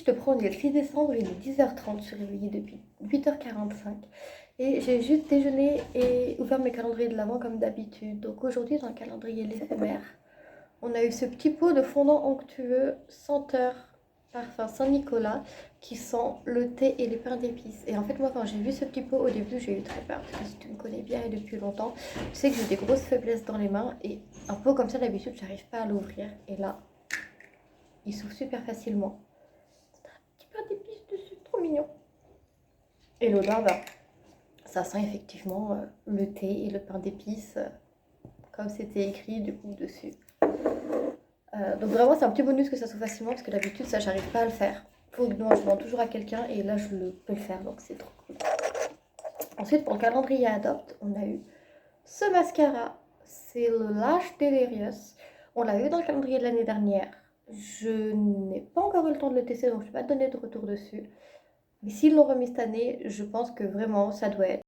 te prends, on est le 6 décembre, il est 10h30, je suis réveillée depuis 8h45. Et j'ai juste déjeuné et ouvert mes calendriers de l'avant comme d'habitude. Donc aujourd'hui, dans le calendrier l'éphémère, on a eu ce petit pot de fondant onctueux senteur parfum Saint-Nicolas qui sent le thé et les pains d'épices. Et en fait, moi, quand j'ai vu ce petit pot, au début, j'ai eu très peur. Parce que si tu me connais bien et depuis longtemps, tu sais que j'ai des grosses faiblesses dans les mains. Et un pot comme ça, d'habitude, j'arrive pas à l'ouvrir. Et là, il s'ouvre super facilement. C'est un petit pain d'épices dessus, trop mignon. Et l'odeur, bah, ça sent effectivement le thé et le pain d'épices, comme c'était écrit du coup dessus. Donc vraiment, c'est un petit bonus que ça soit facilement, parce que d'habitude, ça, j'arrive pas à le faire. Faut que moi, je demande toujours à quelqu'un, et là, je peux le faire, donc c'est trop cool. Ensuite, pour le calendrier Adopt, on a eu ce mascara. C'est le Lash Delirious. On l'a eu dans le calendrier de l'année dernière. Je n'ai pas encore eu le temps de le tester, donc je ne vais pas te donner de retour dessus. Mais s'ils l'ont remis cette année, je pense que vraiment, ça doit être.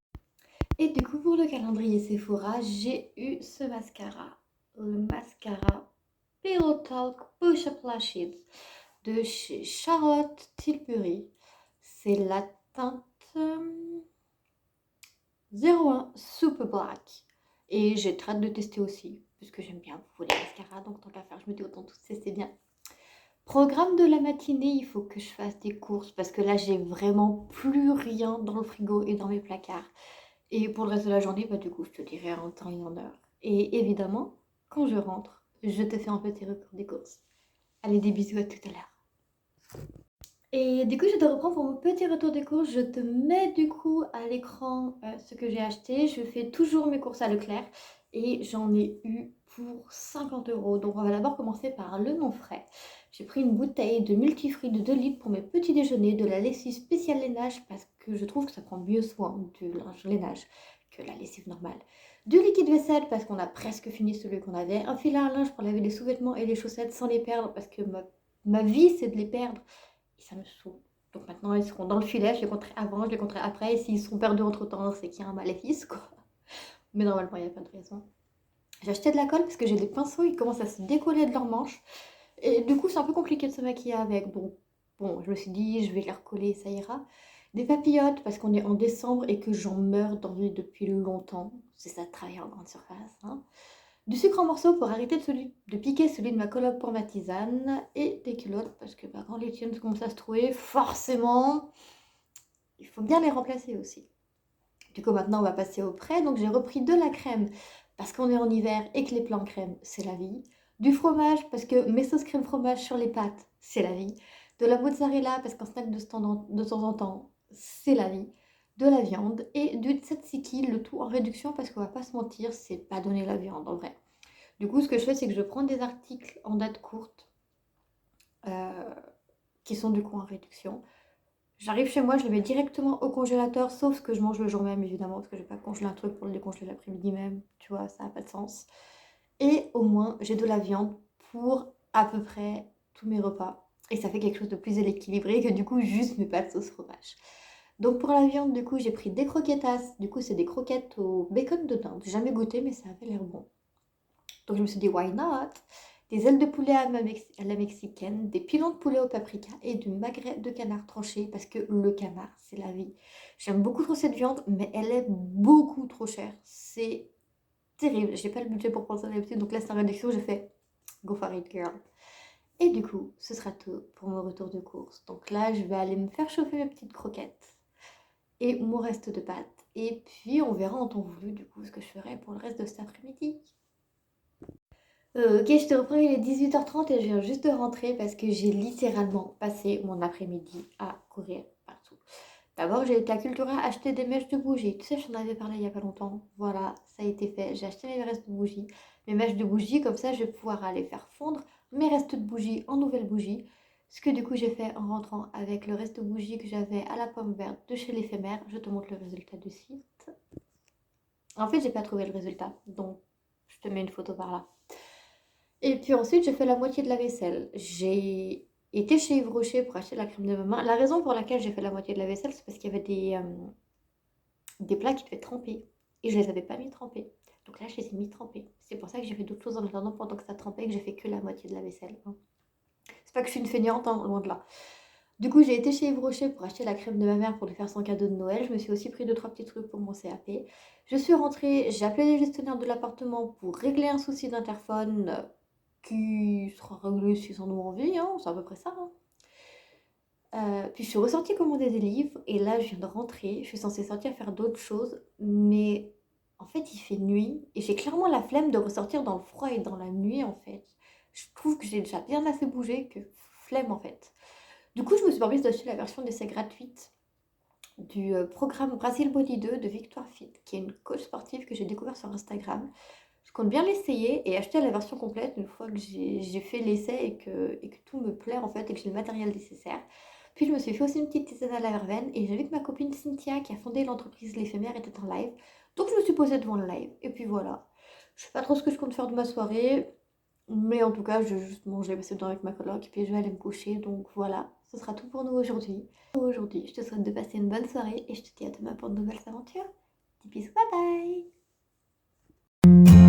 Et du coup, pour le calendrier Sephora, j'ai eu ce mascara. Le mascara Pillow Talk Push Up Lashes de chez Charlotte Tilbury. C'est la teinte 01 Super Black. Et j'ai très hâte de tester aussi, puisque j'aime bien beaucoup les mascaras, donc tant qu'à faire, je me dis autant tous tester bien. Programme de la matinée, il faut que je fasse des courses, parce que là, j'ai vraiment plus rien dans le frigo et dans mes placards. Et pour le reste de la journée, bah, du coup, je te dirai en temps et en heure. Et évidemment, quand je rentre, je te fais un petit recours des courses. Allez, des bisous, à tout à l'heure. Et du coup, je te reprends pour mon petit retour des courses. Je te mets du coup à l'écran ce que j'ai acheté. Je fais toujours mes courses à Leclerc et j'en ai eu pour 50 euros. Donc, on va d'abord commencer par le non frais. J'ai pris une bouteille de multifruits de 2 litres pour mes petits déjeuners, de la lessive spéciale lainage parce que je trouve que ça prend mieux soin du linge lainage que la lessive normale. Du liquide vaisselle parce qu'on a presque fini celui qu'on avait. Un filet à linge pour laver les sous-vêtements et les chaussettes sans les perdre parce que ma vie c'est de les perdre. Et ça me saoule. Donc maintenant, ils seront dans le filet. Je les compterai avant, je les compterai après. Et s'ils sont perdus entre temps, c'est qu'il y a un maléfice, quoi. Mais normalement, il n'y a pas de raison. J'ai acheté de la colle parce que j'ai des pinceaux, ils commencent à se décoller de leurs manches. Et du coup, c'est un peu compliqué de se maquiller avec. Donc, bon, je me suis dit, je vais les recoller, ça ira. Des papillotes parce qu'on est en décembre et que j'en meurs d'envie depuis longtemps. C'est ça de travailler en grande surface, hein. Du sucre en morceaux pour arrêter de piquer celui de ma coloc pour ma tisane. Et des culottes parce que bah, quand les tiennes commencent à se trouver, forcément, il faut bien les remplacer aussi. Du coup, maintenant, on va passer au prêt. Donc, j'ai repris de la crème parce qu'on est en hiver et que les plans crème, c'est la vie. Du fromage parce que mes sauces crème fromage sur les pâtes, c'est la vie. De la mozzarella parce qu'un snack de temps en temps, c'est la vie. De la viande et du tzatziki, le tout en réduction parce qu'on va pas se mentir, c'est pas donner la viande en vrai. Du coup, ce que je fais, c'est que je prends des articles en date courte euh, qui sont du coup en réduction. J'arrive chez moi, je les mets directement au congélateur, sauf ce que je mange le jour même, évidemment, parce que je vais pas congeler un truc pour le décongeler l'après-midi même. Tu vois, ça n'a pas de sens. Et au moins, j'ai de la viande pour à peu près tous mes repas. Et ça fait quelque chose de plus équilibré que du coup, juste mes pâtes sauce fromage. Donc pour la viande, du coup, j'ai pris des croquetas. Du coup, c'est des croquettes au bacon de dinde. J'ai jamais goûté, mais ça avait l'air bon. Donc je me suis dit, why not? Des ailes de poulet à la mexicaine, des pilons de poulet au paprika et du magret de canard tranché parce que le canard, c'est la vie. J'aime beaucoup trop cette viande, mais elle est beaucoup trop chère. C'est terrible. J'ai pas le budget pour prendre ça d'habitude, donc là c'est en réduction. J'ai fait go for it, girl. Et du coup, ce sera tout pour mon retour de course. Donc là, je vais aller me faire chauffer mes petites croquettes et mon reste de pâtes. Et puis, on verra en temps voulu, du coup, ce que je ferai pour le reste de cet après-midi. Ok, je te reprends, il est 18h30 et je viens juste de rentrer parce que j'ai littéralement passé mon après-midi à courir partout. D'abord, j'ai été à Cultura acheter des mèches de bougies. Tu sais, j'en avais parlé il y a pas longtemps. Voilà, ça a été fait. J'ai acheté mes restes de bougies, mes mèches de bougies, comme ça je vais pouvoir aller faire fondre mes restes de bougies en nouvelles bougies. Ce que du coup j'ai fait en rentrant avec le reste de bougies que j'avais à la pomme verte de chez l'éphémère. Je te montre le résultat du site. En fait, j'ai pas trouvé le résultat, donc je te mets une photo par là. Et puis ensuite, j'ai fait la moitié de la vaisselle. J'ai été chez Yves Rocher pour acheter la crème de maman. La raison pour laquelle j'ai fait la moitié de la vaisselle, c'est parce qu'il y avait des plats qui devaient tremper. Et je les avais pas mis trempés. Donc là, je les ai mis trempés. C'est pour ça que j'ai fait d'autres choses en attendant pendant que ça trempait et que j'ai fait que la moitié de la vaisselle, hein. C'est pas que je suis une feignante, hein, loin de là. Du coup, j'ai été chez Yves Rocher pour acheter la crème de ma mère pour lui faire son cadeau de Noël. Je me suis aussi pris 2-3 petits trucs pour mon CAP. Je suis rentrée, j'ai appelé les gestionnaires de l'appartement pour régler un souci d'interphone qui sera réglé s'ils en ont envie, hein, c'est à peu près ça, hein. Puis je suis ressortie commander des livres et là je viens de rentrer. Je suis censée sortir faire d'autres choses, mais en fait il fait nuit et j'ai clairement la flemme de ressortir dans le froid et dans la nuit en fait. Je trouve que j'ai déjà bien assez bougé que flemme en fait. Du coup, je me suis permise d'acheter la version d'essai gratuite du programme Brazil Body 2 de Victoire Fit, qui est une coach sportive que j'ai découvert sur Instagram. Je compte bien l'essayer et acheter la version complète une fois que j'ai fait l'essai et que tout me plaît en fait et que j'ai le matériel nécessaire. Puis je me suis fait aussi une petite tisane à la verveine et j'ai vu que ma copine Cynthia qui a fondé l'entreprise L'éphémère était en live. Donc je me suis posée devant le live et puis voilà. Je sais pas trop ce que je compte faire de ma soirée, mais en tout cas je vais juste manger, passer le temps avec ma coloc et puis je vais aller me coucher. Donc voilà, ce sera tout pour nous aujourd'hui. Aujourd'hui, je te souhaite de passer une bonne soirée et je te dis à demain pour de nouvelles aventures. Des bisous, bye bye!